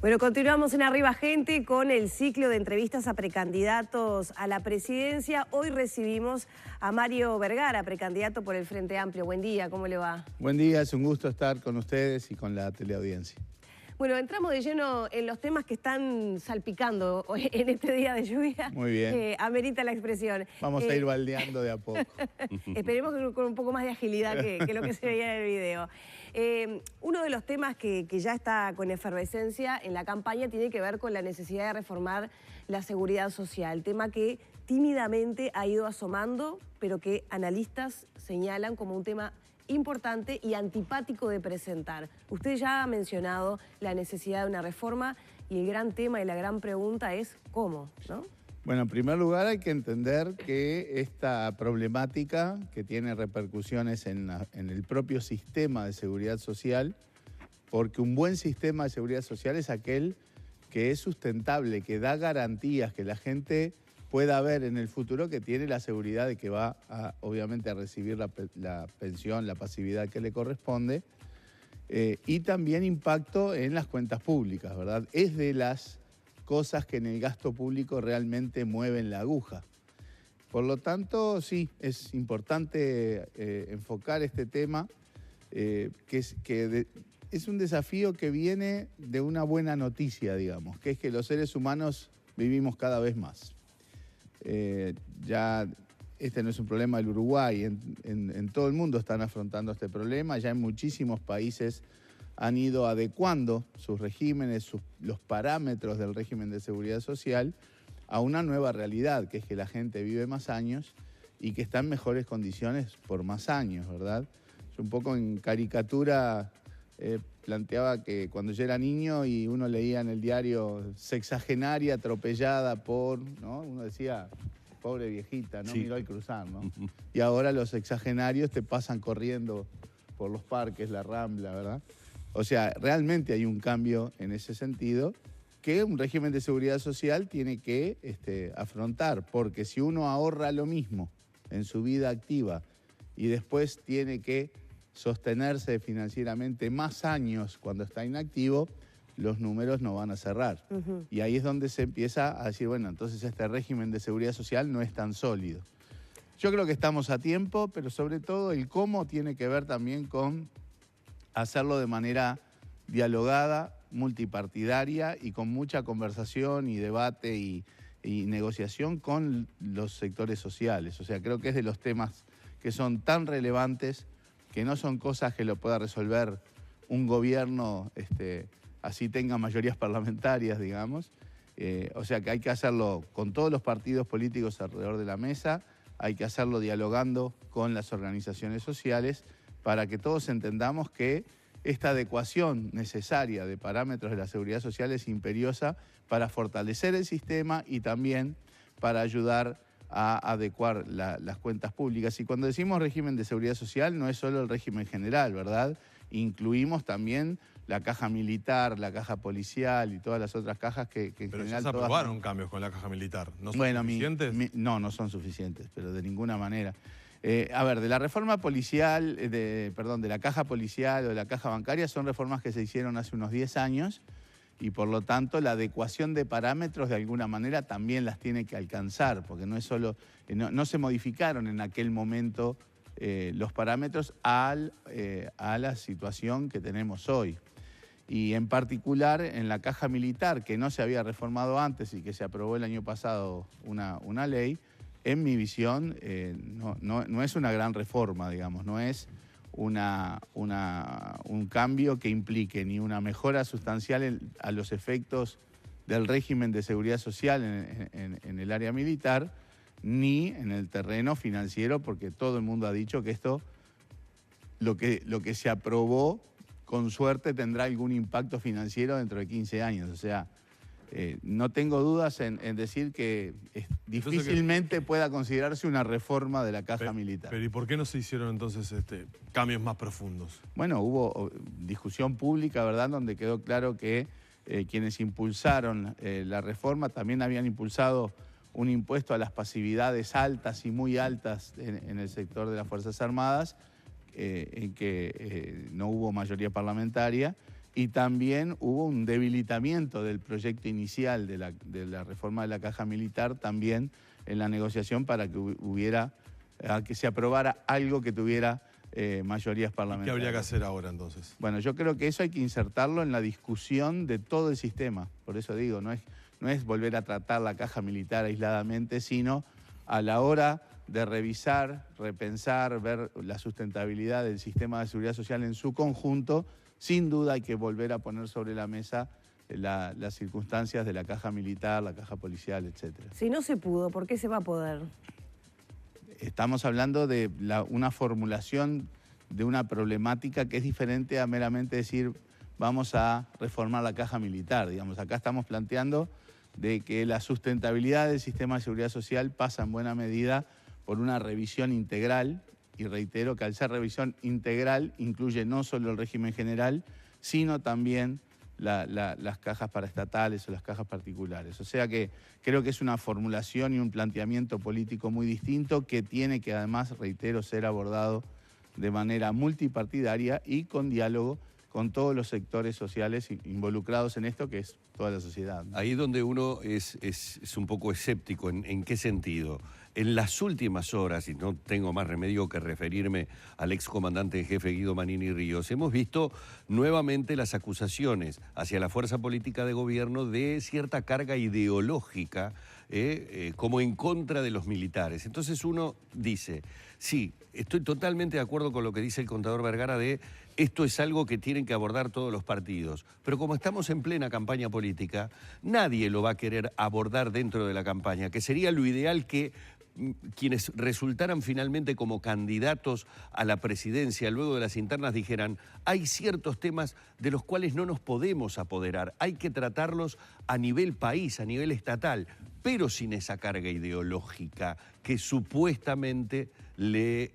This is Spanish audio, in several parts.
Bueno, continuamos en Arriba Gente con el ciclo de entrevistas a precandidatos a la presidencia. Hoy recibimos a Mario Vergara, precandidato por el Frente Amplio. Buen día, ¿cómo le va? Buen día, es un gusto estar con ustedes y con la teleaudiencia. Bueno, entramos de lleno en los temas que están salpicando en este día de lluvia. Muy bien. Amerita la expresión. Vamos a ir baldeando de a poco. Esperemos que con un poco más de agilidad que lo que se veía en el video. Uno de los temas que ya está con efervescencia en la campaña tiene que ver con la necesidad de reformar la seguridad social, tema que tímidamente ha ido asomando, pero que analistas señalan como un tema importante y antipático de presentar. Usted ya ha mencionado la necesidad de una reforma y el gran tema y la gran pregunta es ¿cómo?, ¿no? Bueno, en primer lugar hay que entender que esta problemática que tiene repercusiones en el propio sistema de seguridad social, porque un buen sistema de seguridad social es aquel que es sustentable, que da garantías, que la gente pueda ver en el futuro que tiene la seguridad de que va obviamente a recibir la pensión, la pasividad que le corresponde, y también impacto en las cuentas públicas, ¿verdad? Es de las cosas que en el gasto público realmente mueven la aguja. Por lo tanto, sí, es importante enfocar este tema, que es un desafío que viene de una buena noticia, digamos, que es que los seres humanos vivimos cada vez más. Ya este no es un problema del Uruguay, en todo el mundo están afrontando este problema, ya en muchísimos países han ido adecuando sus regímenes, los parámetros del régimen de seguridad social a una nueva realidad, que es que la gente vive más años y que está en mejores condiciones por más años, ¿verdad? Yo un poco en caricatura planteaba que cuando yo era niño y uno leía en el diario sexagenaria atropellada por, ¿no? Uno decía, pobre viejita, ¿no? Sí. Miró al cruzar, ¿no? Y ahora los sexagenarios te pasan corriendo por los parques, la Rambla, ¿verdad? O sea, realmente hay un cambio en ese sentido que un régimen de seguridad social tiene que afrontar, porque si uno ahorra lo mismo en su vida activa y después tiene que sostenerse financieramente más años cuando está inactivo, los números no van a cerrar. Y ahí es donde se empieza a decir, bueno, entonces este régimen de seguridad social no es tan sólido. Yo creo que estamos a tiempo, pero sobre todo el cómo tiene que ver también con hacerlo de manera dialogada, multipartidaria y con mucha conversación y debate y negociación con los sectores sociales. O sea, creo que es de los temas que son tan relevantes que no son cosas que lo pueda resolver un gobierno, así tenga mayorías parlamentarias, digamos. O sea que hay que hacerlo con todos los partidos políticos alrededor de la mesa, hay que hacerlo dialogando con las organizaciones sociales para que todos entendamos que esta adecuación necesaria de parámetros de la seguridad social es imperiosa para fortalecer el sistema y también para ayudar a adecuar las cuentas públicas. Y cuando decimos régimen de seguridad social no es solo el régimen general, ¿verdad? Incluimos también la caja militar, la caja policial y todas las otras cajas que en pero general... Pero ya se aprobaron cambios con la caja militar. ¿No son suficientes? No, no son suficientes, pero de ninguna manera. A ver, de la reforma policial, de la caja policial o de la caja bancaria son reformas que se hicieron hace unos 10 años y por lo tanto la adecuación de parámetros de alguna manera también las tiene que alcanzar, porque no es solo, no se modificaron en aquel momento los parámetros a la situación que tenemos hoy. Y en particular en la caja militar, que no se había reformado antes y que se aprobó el año pasado una ley, en mi visión no es una gran reforma, digamos, no es un cambio que implique ni una mejora sustancial a los efectos del régimen de seguridad social en el área militar, ni en el terreno financiero, porque todo el mundo ha dicho que esto, lo que se aprobó, con suerte tendrá algún impacto financiero dentro de 15 años. O sea, no tengo dudas en decir que difícilmente pueda considerarse una reforma de la caja militar. Pero ¿y por qué no se hicieron entonces cambios más profundos? Bueno, hubo discusión pública, ¿verdad?, donde quedó claro que quienes impulsaron la reforma también habían impulsado un impuesto a las pasividades altas y muy altas en el sector de las Fuerzas Armadas, en que no hubo mayoría parlamentaria y también hubo un debilitamiento del proyecto inicial de la reforma de la caja militar también en la negociación para que que se aprobara algo que tuviera mayorías ¿Qué parlamentarias. habría que hacer ahora entonces? Bueno, yo creo que eso hay que insertarlo en la discusión de todo el sistema. Por eso digo, no es volver a tratar la caja militar aisladamente, sino a la hora de revisar, repensar, ver la sustentabilidad del sistema de seguridad social en su conjunto. Sin duda hay que volver a poner sobre la mesa las circunstancias de la caja militar, la caja policial, etcétera. Si no se pudo, ¿por qué se va a poder? Estamos hablando de una formulación de una problemática que es diferente a meramente decir vamos a reformar la caja militar. Digamos, acá estamos planteando de que la sustentabilidad del sistema de seguridad social pasa en buena medida por una revisión integral, y reitero que al ser revisión integral incluye no solo el régimen general, sino también las cajas paraestatales o las cajas particulares. O sea que creo que es una formulación y un planteamiento político muy distinto que tiene que además, reitero, ser abordado de manera multipartidaria y con diálogo con todos los sectores sociales involucrados en esto, que es toda la sociedad, ¿no? Ahí donde uno es un poco escéptico, ¿en qué sentido? En las últimas horas, y no tengo más remedio que referirme al excomandante en jefe Guido Manini Ríos, hemos visto nuevamente las acusaciones hacia la fuerza política de gobierno de cierta carga ideológica, como en contra de los militares. Entonces uno dice, sí, estoy totalmente de acuerdo con lo que dice el contador Vergara de esto es algo que tienen que abordar todos los partidos. Pero como estamos en plena campaña política, nadie lo va a querer abordar dentro de la campaña, que sería lo ideal que quienes resultaran finalmente como candidatos a la presidencia luego de las internas dijeran hay ciertos temas de los cuales no nos podemos apoderar, hay que tratarlos a nivel país, a nivel estatal, pero sin esa carga ideológica que supuestamente le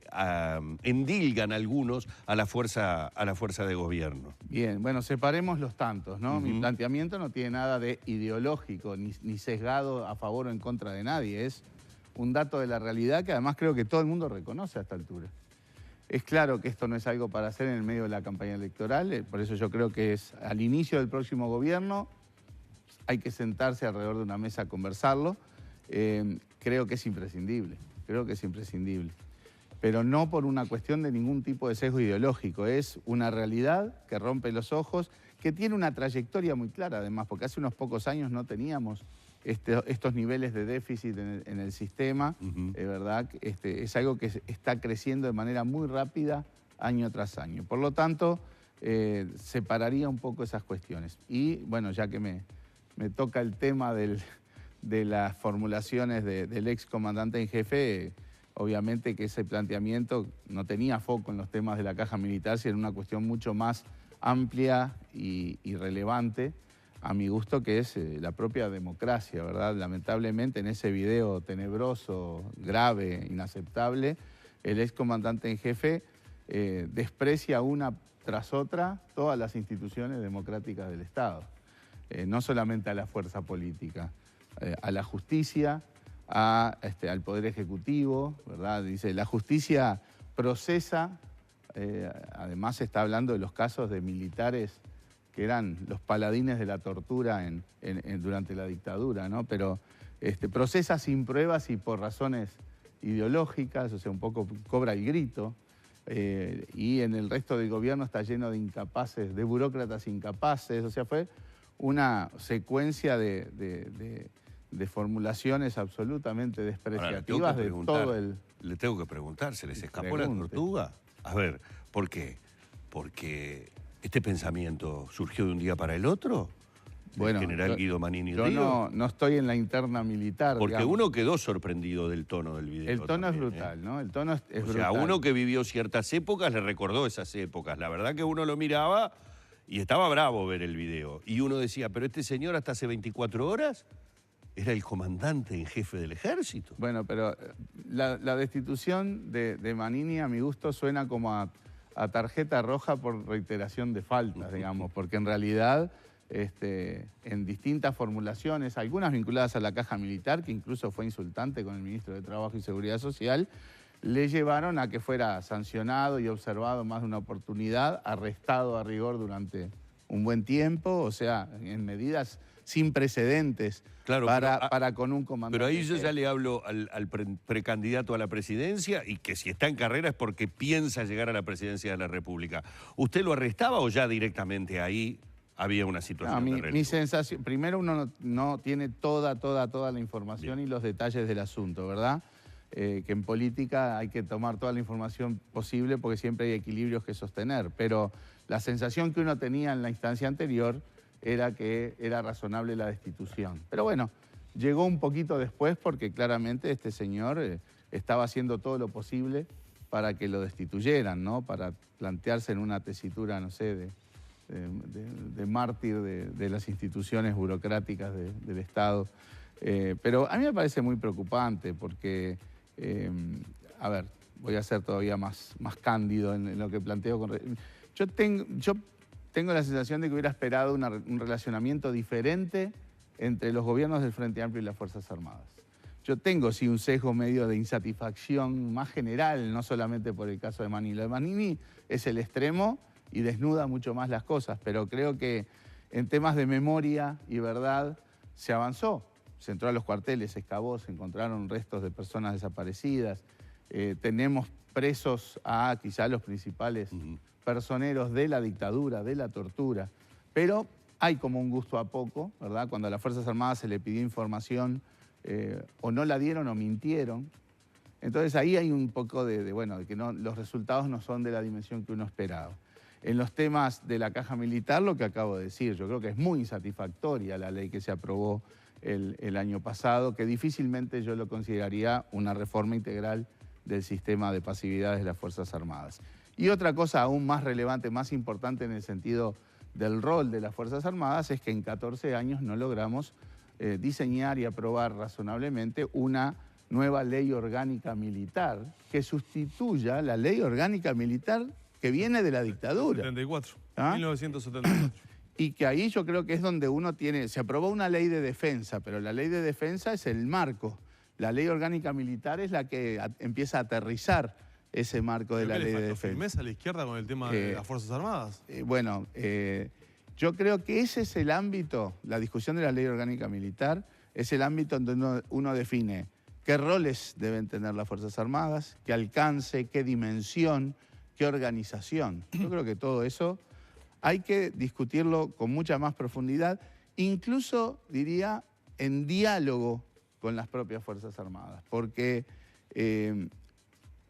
endilgan algunos a la fuerza de gobierno. Bien, bueno, separemos los tantos, ¿no? Mi planteamiento no tiene nada de ideológico, ni sesgado a favor o en contra de nadie, es un dato de la realidad que además creo que todo el mundo reconoce a esta altura. Es claro que esto no es algo para hacer en el medio de la campaña electoral, por eso yo creo que es al inicio del próximo gobierno, hay que sentarse alrededor de una mesa a conversarlo. Creo que es imprescindible, pero no por una cuestión de ningún tipo de sesgo ideológico, es una realidad que rompe los ojos, que tiene una trayectoria muy clara además, porque hace unos pocos años no teníamos estos niveles de déficit en el sistema, ¿verdad? Es algo que está creciendo de manera muy rápida año tras año. Por lo tanto, separaría un poco esas cuestiones. Y bueno, ya que me toca el tema de las formulaciones del ex comandante en jefe, obviamente que ese planteamiento no tenía foco en los temas de la caja militar, sino en una cuestión mucho más amplia y relevante, a mi gusto, que es la propia democracia, ¿verdad? Lamentablemente en ese video tenebroso, grave, inaceptable, el excomandante en jefe desprecia una tras otra todas las instituciones democráticas del Estado. No solamente a la fuerza política, a la justicia, al Poder Ejecutivo, ¿verdad? Dice, la justicia procesa, además se está hablando de los casos de militares que eran los paladines de la tortura durante la dictadura, ¿no? Pero procesa sin pruebas y por razones ideológicas, o sea, un poco cobra el grito, y en el resto del gobierno está lleno de incapaces, de burócratas incapaces, o sea, fue una secuencia de formulaciones absolutamente despreciativas de todo el... Le tengo que preguntar, ¿se les escapó la tortuga? A ver, ¿por qué? Porque este pensamiento surgió de un día para el otro. Bueno, general Guido Manini Ríos. Yo no estoy en la interna militar. Porque digamos. Uno quedó sorprendido del tono del video. El tono también, es brutal, ¿no? El tono es brutal. O sea, a uno que vivió ciertas épocas le recordó esas épocas. La verdad que uno lo miraba y estaba bravo ver el video. Y uno decía, pero este señor hasta hace 24 horas era el comandante en jefe del ejército. Bueno, pero la destitución de Manini, a mi gusto, suena como a tarjeta roja por reiteración de faltas, digamos, porque en realidad en distintas formulaciones, algunas vinculadas a la caja militar, que incluso fue insultante con el ministro de Trabajo y Seguridad Social, le llevaron a que fuera sancionado y observado más de una oportunidad, arrestado a rigor durante un buen tiempo, o sea, en medidas sin precedentes Claro, para con un comandante. Pero ahí yo ya le hablo al precandidato a la presidencia y que si está en carrera es porque piensa llegar a la presidencia de la República. ¿Usted lo arrestaba o ya directamente ahí había una situación de riesgo? Mi sensación, primero uno no tiene toda la información y los detalles del asunto, ¿verdad? Que en política hay que tomar toda la información posible porque siempre hay equilibrios que sostener, pero la sensación que uno tenía en la instancia anterior era que era razonable la destitución. Pero bueno, llegó un poquito después porque claramente este señor estaba haciendo todo lo posible para que lo destituyeran, ¿no? Para plantearse en una tesitura, no sé, de mártir de las instituciones burocráticas del Estado. Pero a mí me parece muy preocupante porque, a ver, voy a ser todavía más cándido en lo que planteo. Yo tengo la sensación de que hubiera esperado un relacionamiento diferente entre los gobiernos del Frente Amplio y las Fuerzas Armadas. Yo tengo, sí, un sesgo medio de insatisfacción más general, no solamente por el caso de Manini. Lo de Manini es el extremo y desnuda mucho más las cosas, pero creo que en temas de memoria y verdad se avanzó. Se entró a los cuarteles, se excavó, se encontraron restos de personas desaparecidas. Tenemos presos a quizá los principales personeros de la dictadura, de la tortura. Pero hay como un gusto a poco, ¿verdad? Cuando a las Fuerzas Armadas se le pidió información, o no la dieron o mintieron. Entonces ahí hay un poco de que los resultados no son de la dimensión que uno esperaba. En los temas de la caja militar, lo que acabo de decir, yo creo que es muy insatisfactoria la ley que se aprobó el año pasado, que difícilmente yo lo consideraría una reforma integral del sistema de pasividades de las Fuerzas Armadas. Y otra cosa aún más relevante, más importante en el sentido del rol de las Fuerzas Armadas, es que en 14 años no logramos diseñar y aprobar razonablemente una nueva ley orgánica militar que sustituya la ley orgánica militar que viene de la dictadura. 74, ¿Ah? 1974. Y que ahí yo creo que es donde uno se aprobó una ley de defensa, pero la ley de defensa es el marco. La ley orgánica militar es la que empieza a aterrizar ese marco de la ley de defensa. ¿Firmeza a la izquierda con el tema de las Fuerzas Armadas? Yo creo que ese es el ámbito, la discusión de la ley orgánica militar, es el ámbito donde uno define qué roles deben tener las Fuerzas Armadas, qué alcance, qué dimensión, qué organización. Yo creo que todo eso hay que discutirlo con mucha más profundidad, incluso, diría, en diálogo con las propias Fuerzas Armadas, porque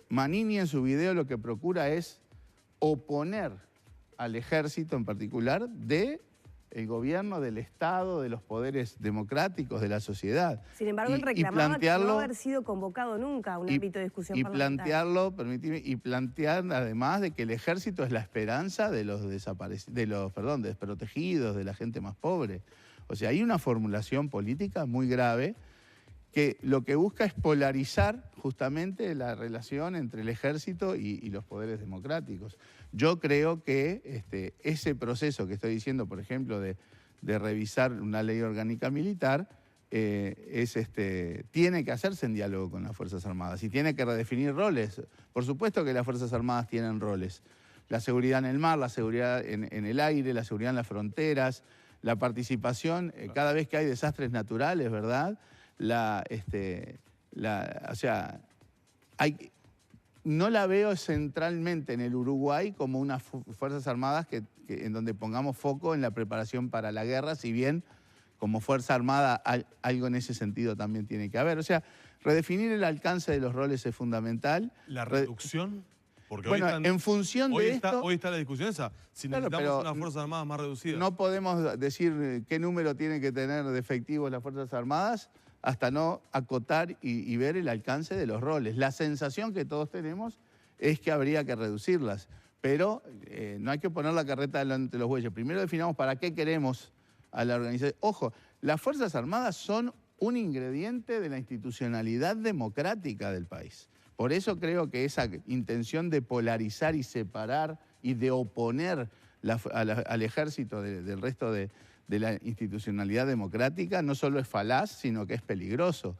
Manini en su video lo que procura es oponer al ejército en particular del gobierno, del Estado, de los poderes democráticos, de la sociedad. Sin embargo, él reclamaba no haber sido convocado nunca a un ámbito de discusión parlamentaria. Y plantear además de que el ejército es la esperanza de los desprotegidos, de la gente más pobre. O sea, hay una formulación política muy grave que lo que busca es polarizar justamente la relación entre el ejército y los poderes democráticos. Yo creo que ese proceso que estoy diciendo, por ejemplo, de revisar una ley orgánica militar, tiene que hacerse en diálogo con las Fuerzas Armadas y tiene que redefinir roles. Por supuesto que las Fuerzas Armadas tienen roles. La seguridad en el mar, la seguridad en el aire, la seguridad en las fronteras, la participación, cada vez que hay desastres naturales, ¿verdad? No la veo centralmente en el Uruguay como unas Fuerzas Armadas en donde pongamos foco en la preparación para la guerra, si bien como Fuerza Armada algo en ese sentido también tiene que haber. O sea, redefinir el alcance de los roles es fundamental. ¿La reducción? Porque bueno, en función de esto... Hoy está la discusión esa. Si necesitamos unas Fuerzas Armadas más reducidas. No podemos decir qué número tienen que tener de efectivos las Fuerzas Armadas hasta no acotar y ver el alcance de los roles. La sensación que todos tenemos es que habría que reducirlas, pero no hay que poner la carreta delante de los bueyes. Primero definamos para qué queremos a la organización. Ojo, las Fuerzas Armadas son un ingrediente de la institucionalidad democrática del país. Por eso creo que esa intención de polarizar y separar y de oponer al ejército del resto de la institucionalidad democrática no solo es falaz, sino que es peligroso.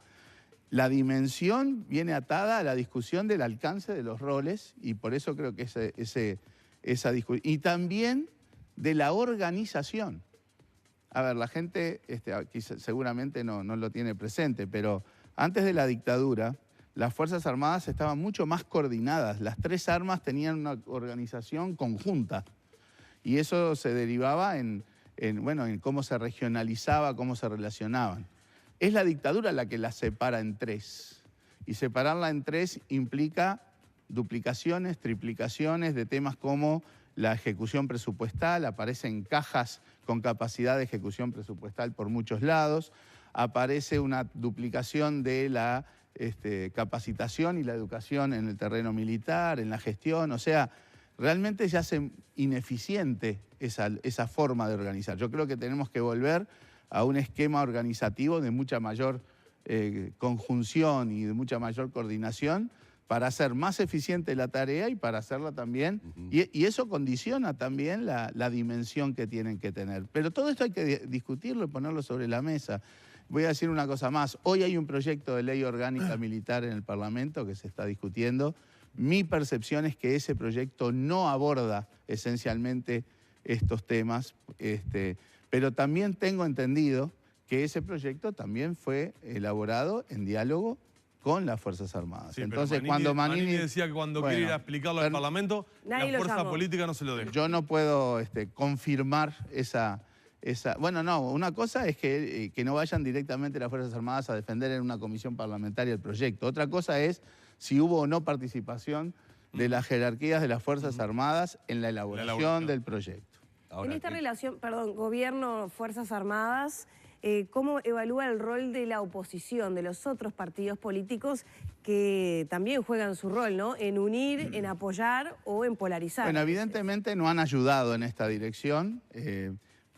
La dimensión viene atada a la discusión del alcance de los roles y por eso creo que esa discusión... Y también de la organización. A ver, la gente aquí seguramente no lo tiene presente, pero antes de la dictadura, las Fuerzas Armadas estaban mucho más coordinadas. Las tres armas tenían una organización conjunta y eso se derivaba en cómo se regionalizaba, cómo se relacionaban. Es la dictadura la que las separa en tres. Y separarla en tres implica duplicaciones, triplicaciones de temas como la ejecución presupuestal, aparecen cajas con capacidad de ejecución presupuestal por muchos lados, aparece una duplicación de la capacitación y la educación en el terreno militar, en la gestión, o sea, realmente se hace ineficiente esa forma de organizar. Yo creo que tenemos que volver a un esquema organizativo de mucha mayor conjunción y de mucha mayor coordinación para hacer más eficiente la tarea y para hacerla también, y eso condiciona también la dimensión que tienen que tener. Pero todo esto hay que discutirlo y ponerlo sobre la mesa. Voy a decir una cosa más. Hoy hay un proyecto de ley orgánica militar en el Parlamento que se está discutiendo. Mi percepción es que ese proyecto no aborda esencialmente estos temas, pero también tengo entendido que ese proyecto también fue elaborado en diálogo con las Fuerzas Armadas. Sí, entonces, Manini decía que cuando quiere ir a explicarlo al Parlamento, la fuerza política no se lo deja. Yo no puedo confirmar esa... Bueno, no, una cosa es que no vayan directamente las Fuerzas Armadas a defender en una comisión parlamentaria el proyecto. Otra cosa es si hubo o no participación de las jerarquías de las Fuerzas Armadas en la elaboración del proyecto. Ahora, en esta relación, gobierno, Fuerzas Armadas, ¿cómo evalúa el rol de la oposición, de los otros partidos políticos que también juegan su rol, ¿no? En unir, en apoyar o en polarizar? Bueno, evidentemente no han ayudado en esta dirección,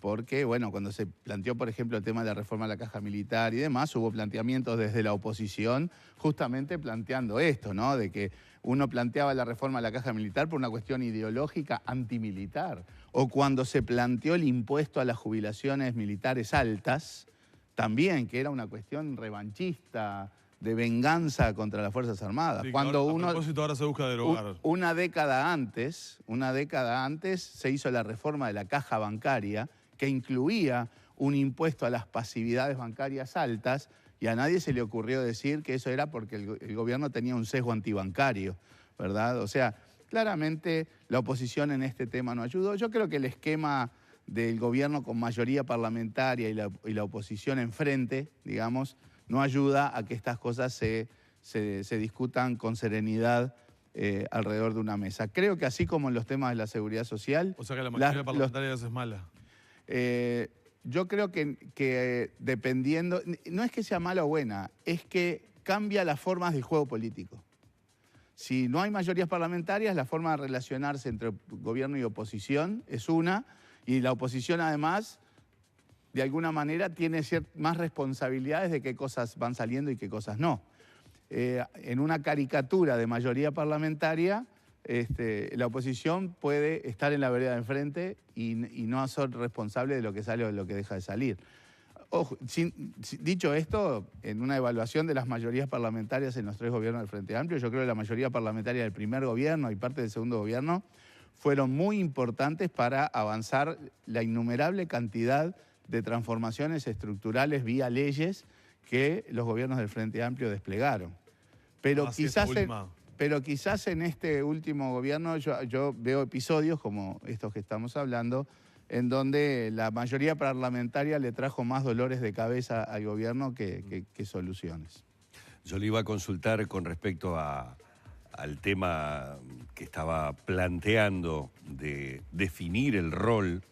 porque, bueno, cuando se planteó, por ejemplo, el tema de la reforma de la caja militar y demás, hubo planteamientos desde la oposición justamente planteando esto, ¿no? De que uno planteaba la reforma de la caja militar por una cuestión ideológica antimilitar. O cuando se planteó el impuesto a las jubilaciones militares altas, también, que era una cuestión revanchista, de venganza contra las Fuerzas Armadas. Sí, cuando a propósito, ahora se busca derogar. Una década antes se hizo la reforma de la caja bancaria, que incluía un impuesto a las pasividades bancarias altas, y a nadie se le ocurrió decir que eso era porque el gobierno tenía un sesgo antibancario, ¿verdad? O sea, claramente la oposición en este tema no ayudó. Yo creo que el esquema del gobierno con mayoría parlamentaria y la oposición enfrente, digamos, no ayuda a que estas cosas se discutan con serenidad alrededor de una mesa. Creo que así como en los temas de la seguridad social... O sea que la mayoría parlamentaria es mala. Yo creo que dependiendo... No es que sea mala o buena, es que cambia las formas del juego político. Si no hay mayorías parlamentarias, la forma de relacionarse entre gobierno y oposición es una, y la oposición además, de alguna manera, tiene más responsabilidades de qué cosas van saliendo y qué cosas no. En una caricatura de mayoría parlamentaria, la oposición puede estar en la vereda de enfrente y no ser responsable de lo que sale o de lo que deja de salir. Ojo, dicho esto, en una evaluación de las mayorías parlamentarias en los tres gobiernos del Frente Amplio, yo creo que la mayoría parlamentaria del primer gobierno y parte del segundo gobierno fueron muy importantes para avanzar la innumerable cantidad de transformaciones estructurales vía leyes que los gobiernos del Frente Amplio desplegaron. Pero quizás en este último gobierno yo veo episodios como estos que estamos hablando, en donde la mayoría parlamentaria le trajo más dolores de cabeza al gobierno que soluciones. Yo le iba a consultar con respecto al tema que estaba planteando de definir el rol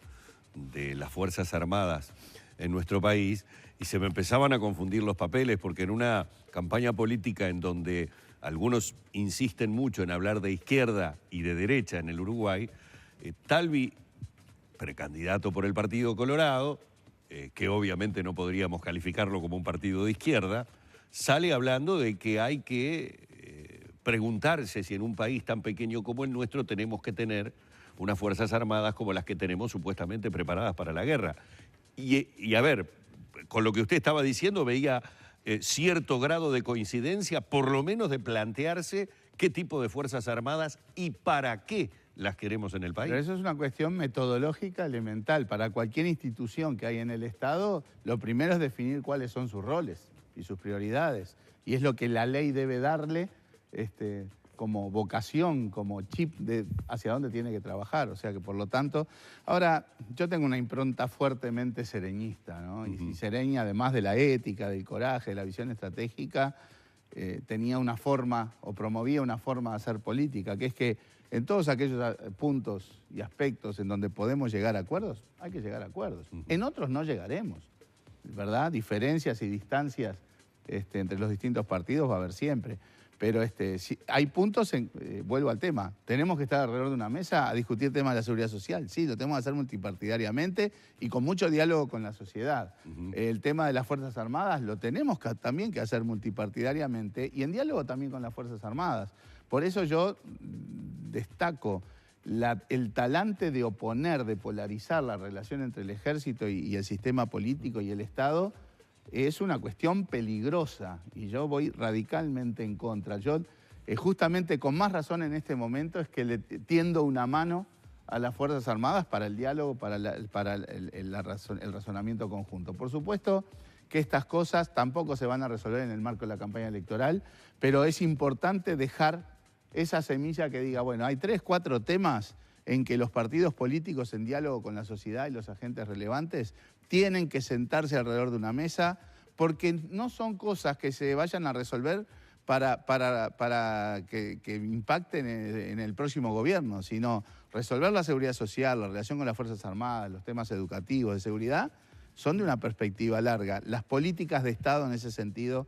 de las Fuerzas Armadas en nuestro país, y se me empezaban a confundir los papeles, porque en una campaña política en donde algunos insisten mucho en hablar de izquierda y de derecha en el Uruguay, Talvi, precandidato por el Partido Colorado, que obviamente no podríamos calificarlo como un partido de izquierda, sale hablando de que hay que preguntarse si en un país tan pequeño como el nuestro tenemos que tener unas Fuerzas Armadas como las que tenemos supuestamente preparadas para la guerra. Y a ver, con lo que usted estaba diciendo veía cierto grado de coincidencia, por lo menos de plantearse qué tipo de Fuerzas Armadas y para qué las queremos en el país. Pero eso es una cuestión metodológica elemental. Para cualquier institución que hay en el Estado, lo primero es definir cuáles son sus roles y sus prioridades. Y es lo que la ley debe darle como vocación, como chip hacia dónde tiene que trabajar. O sea que, por lo tanto, ahora yo tengo una impronta fuertemente sereñista, ¿no? Y Sereña, además de la ética, del coraje, de la visión estratégica, tenía una forma, o promovía una forma de hacer política, que es que en todos aquellos puntos y aspectos en donde podemos llegar a acuerdos, hay que llegar a acuerdos. En otros no llegaremos, ¿verdad? Diferencias y distancias entre los distintos partidos va a haber siempre. Pero si hay puntos, vuelvo al tema, tenemos que estar alrededor de una mesa a discutir temas de la seguridad social. Sí, lo tenemos que hacer multipartidariamente y con mucho diálogo con la sociedad. El tema de las Fuerzas Armadas lo tenemos también que hacer multipartidariamente y en diálogo también con las Fuerzas Armadas. Por eso yo destaco el talante de oponer, de polarizar la relación entre el ejército y el sistema político y el Estado. Es una cuestión peligrosa y yo voy radicalmente en contra. Yo, justamente con más razón en este momento, es que le tiendo una mano a las Fuerzas Armadas para el diálogo, para el razonamiento conjunto. Por supuesto que estas cosas tampoco se van a resolver en el marco de la campaña electoral, pero es importante dejar esa semilla que diga, bueno, hay 3, 4 temas en que los partidos políticos en diálogo con la sociedad y los agentes relevantes tienen que sentarse alrededor de una mesa porque no son cosas que se vayan a resolver para que impacten en el próximo gobierno, sino resolver la seguridad social, la relación con las Fuerzas Armadas, los temas educativos, de seguridad, son de una perspectiva larga. Las políticas de Estado en ese sentido,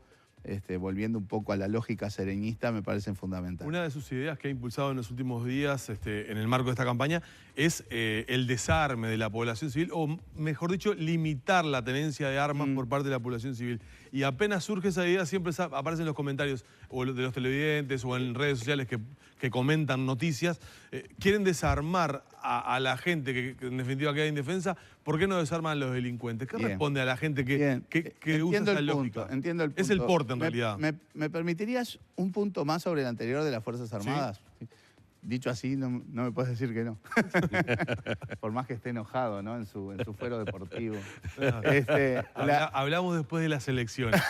volviendo un poco a la lógica sereñista, me parecen fundamentales. Una de sus ideas que ha impulsado en los últimos días en el marco de esta campaña es el desarme de la población civil, o mejor dicho, limitar la tenencia de armas por parte de la población civil. Y apenas surge esa idea, siempre aparecen en los comentarios o de los televidentes o en redes sociales que comentan noticias. Quieren desarmar a la gente que en definitiva queda indefensa. ¿Por qué no desarman a los delincuentes? ¿Qué responde a la gente que usa esa lógica? Entiendo el punto. Es el porte en realidad. ¿Me permitirías un punto más sobre el anterior de las Fuerzas Armadas? ¿Sí? Dicho así, no me puedes decir que no. Por más que esté enojado, ¿no? en su fuero deportivo. Hablamos después de las elecciones.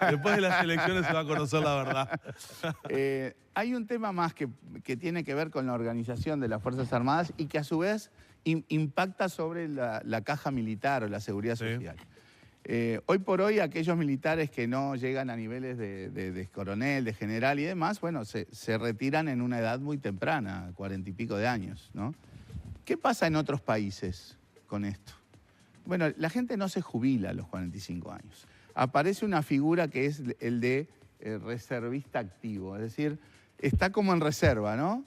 Después de las elecciones se va a conocer la verdad. Hay un tema más que tiene que ver con la organización de las Fuerzas Armadas y que a su vez impacta sobre la caja militar o la seguridad social. Hoy por hoy, aquellos militares que no llegan a niveles de coronel, de general y demás, bueno, se retiran en una edad muy temprana, 40 y pico de años, ¿no? ¿Qué pasa en otros países con esto? Bueno, la gente no se jubila a los 45 años. Aparece una figura que es el de reservista activo, es decir, está como en reserva, ¿no?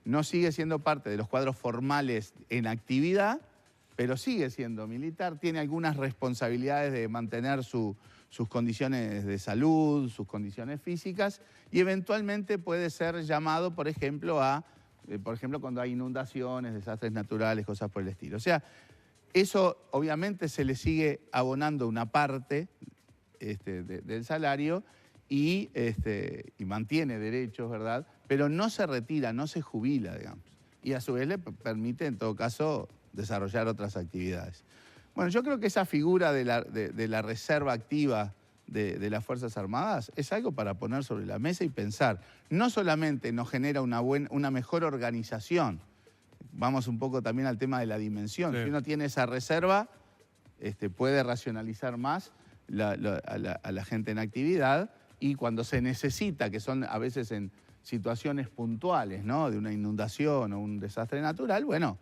No sigue siendo parte de los cuadros formales en actividad, pero sigue siendo militar, tiene algunas responsabilidades de mantener sus condiciones de salud, sus condiciones físicas, y eventualmente puede ser llamado, por ejemplo, cuando hay inundaciones, desastres naturales, cosas por el estilo. O sea, eso obviamente se le sigue abonando una parte del salario y mantiene derechos, ¿verdad? Pero no se retira, no se jubila, digamos. Y a su vez le permite, en todo caso, desarrollar otras actividades. Bueno, yo creo que esa figura de la reserva activa de las Fuerzas Armadas es algo para poner sobre la mesa y pensar. No solamente nos genera una mejor organización, vamos un poco también al tema de la dimensión. Sí. Si uno tiene esa reserva, puede racionalizar más a la gente en actividad, y cuando se necesita, que son a veces en situaciones puntuales, ¿no? De una inundación o un desastre natural, bueno,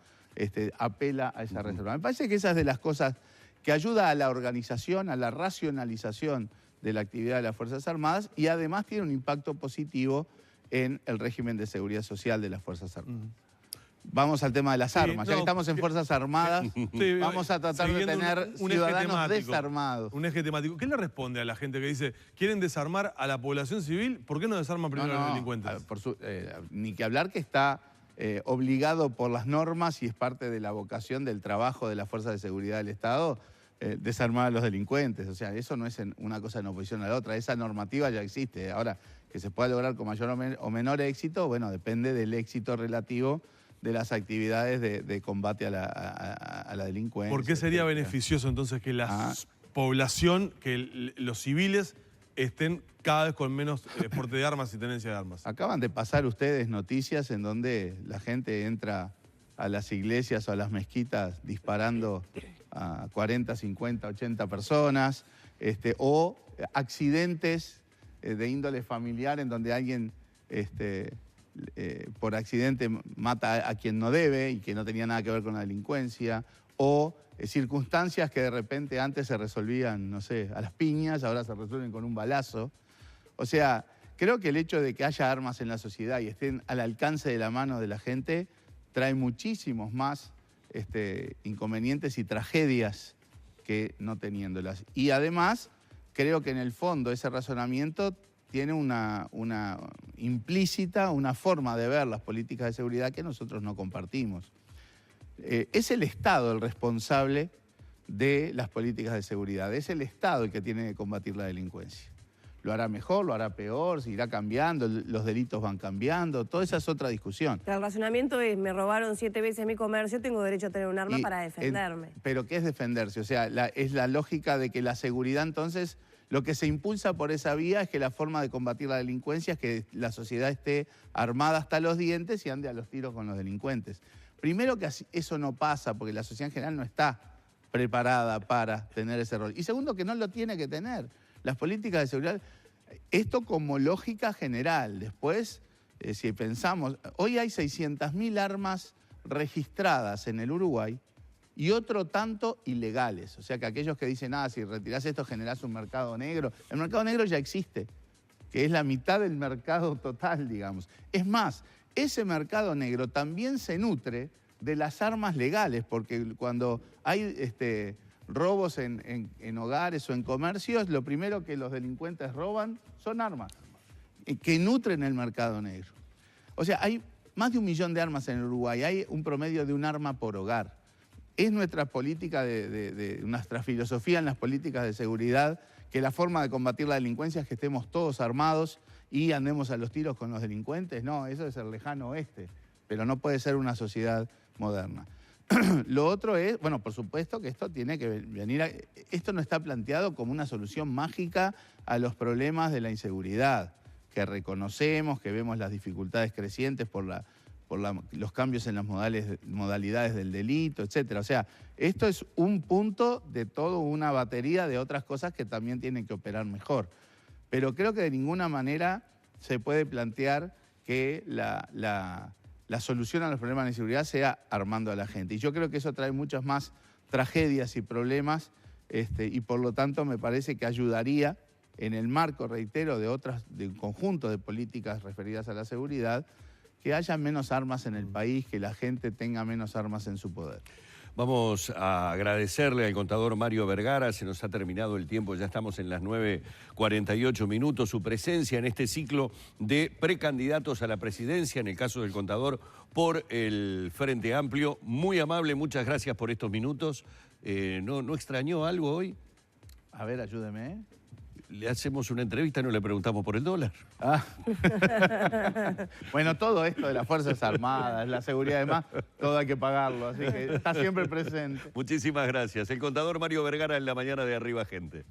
apela a esa reserva. Me parece que esa es de las cosas que ayuda a la organización, a la racionalización de la actividad de las Fuerzas Armadas, y además tiene un impacto positivo en el régimen de seguridad social de las Fuerzas Armadas. Vamos al tema de las armas. Ya que estamos en Fuerzas Armadas, vamos a tratar de tener ciudadanos desarmados. Un eje temático. ¿Qué le responde a la gente que dice, quieren desarmar a la población civil? ¿Por qué no desarman primero a los delincuentes? Ni que hablar que está obligado por las normas, y es parte de la vocación del trabajo de las Fuerzas de Seguridad del Estado, desarmar a los delincuentes. O sea, eso no es una cosa en oposición a la otra. Esa normativa ya existe. Ahora, que se pueda lograr con mayor o menor éxito, bueno, depende del éxito relativo de las actividades de combate a la delincuencia. ¿Por qué sería etcétera. beneficioso entonces que la población, que los civiles estén cada vez con menos porte de armas y tenencia de armas? Acaban de pasar ustedes noticias en donde la gente entra a las iglesias o a las mezquitas disparando a 40, 50, 80 personas, o accidentes de índole familiar en donde alguien por accidente mata a quien no debe y que no tenía nada que ver con la delincuencia, o circunstancias que de repente antes se resolvían, no sé, a las piñas, ahora se resuelven con un balazo. O sea, creo que el hecho de que haya armas en la sociedad y estén al alcance de la mano de la gente trae muchísimos más inconvenientes y tragedias que no teniéndolas. Y además, creo que en el fondo ese razonamiento tiene una implícita, una forma de ver las políticas de seguridad que nosotros no compartimos. Es el Estado el responsable de las políticas de seguridad, es el Estado el que tiene que combatir la delincuencia. Lo hará mejor, lo hará peor, seguirá cambiando, los delitos van cambiando, toda esa es otra discusión. El razonamiento es, me robaron 7 veces mi comercio, tengo derecho a tener un arma para defenderme. ¿Pero qué es defenderse? O sea, es la lógica de que la seguridad entonces, lo que se impulsa por esa vía es que la forma de combatir la delincuencia es que la sociedad esté armada hasta los dientes y ande a los tiros con los delincuentes. Primero que eso no pasa porque la sociedad en general no está preparada para tener ese rol. Y segundo que no lo tiene que tener. Las políticas de seguridad, esto como lógica general. Después, si pensamos, hoy hay 600.000 armas registradas en el Uruguay y otro tanto ilegales. O sea que aquellos que dicen, si retirás esto generás un mercado negro. El mercado negro ya existe, que es la mitad del mercado total, digamos. Es más, ese mercado negro también se nutre de las armas legales, porque cuando hay robos en hogares o en comercios, lo primero que los delincuentes roban son armas que nutren el mercado negro. O sea, hay más de 1 millón de armas en el Uruguay, hay un promedio de un arma por hogar. Es nuestra política, nuestra filosofía en las políticas de seguridad, que la forma de combatir la delincuencia es que estemos todos armados y andemos a los tiros con los delincuentes. No, eso es el lejano oeste, pero no puede ser una sociedad moderna. Lo otro es, bueno, por supuesto que esto tiene que venir, esto no está planteado como una solución mágica a los problemas de la inseguridad, que reconocemos, que vemos las dificultades crecientes por los cambios en las modalidades del delito, etcétera. O sea, esto es un punto de toda una batería de otras cosas que también tienen que operar mejor. Pero creo que de ninguna manera se puede plantear que la solución a los problemas de inseguridad sea armando a la gente. Y yo creo que eso trae muchas más tragedias y problemas y por lo tanto me parece que ayudaría en el marco, reitero, de un conjunto de políticas referidas a la seguridad, que haya menos armas en el país, que la gente tenga menos armas en su poder. Vamos a agradecerle al contador Mario Vergara, se nos ha terminado el tiempo, ya estamos en las 9:48 minutos, su presencia en este ciclo de precandidatos a la presidencia, en el caso del contador, por el Frente Amplio. Muy amable, muchas gracias por estos minutos. ¿No extrañó algo hoy? A ver, ayúdeme. Le hacemos una entrevista y no le preguntamos por el dólar. Bueno, todo esto de las Fuerzas Armadas, la seguridad y demás, todo hay que pagarlo, así que está siempre presente. Muchísimas gracias. El contador Mario Vergara en la mañana de Arriba Gente.